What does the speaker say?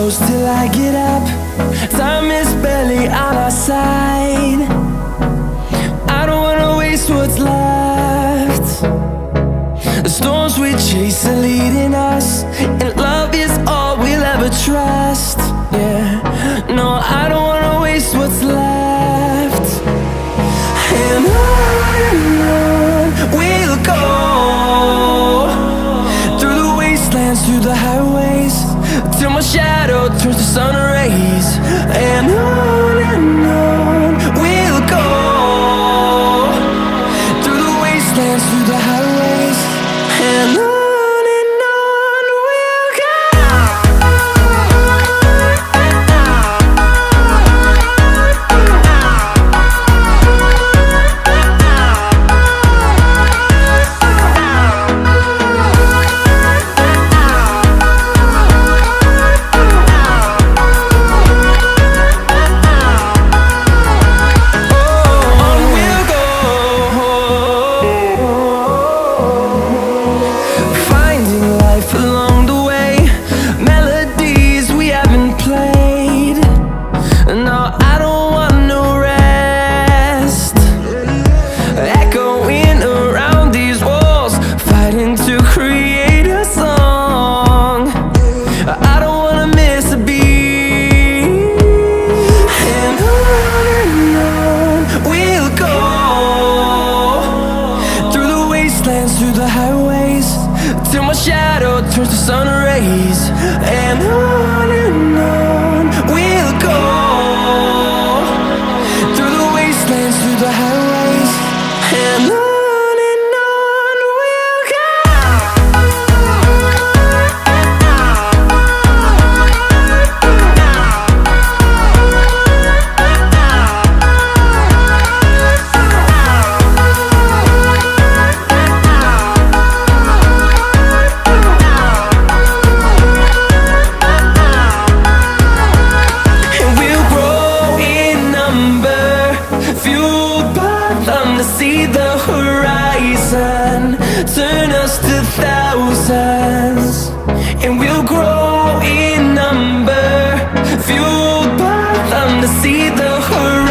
close till I get up. Time is barely on our side. I don't wanna waste what's left. The storms we chase are leading us, and love is all we'll ever trust. Yeah, no, I don't wanna waste what's left. And on we'll go, through the wastelands, through the highways, till my shadow turns to sun rays. And on we'll go, through the wastelands, through the highways, and on we'll go. Along the way, melodies we haven't played. No, I don't want no rest. Echoing around these walls, fighting to create a song. I don't wanna miss a beat. And on we'll go, through the wastelands, through the highways, till my shadow turns to sun rays. And on we'll go, through the wastelands, through the highways, and on we'll go. See the horizon, turn us to thousands, and we'll grow in number, fueled by them to see the horizon.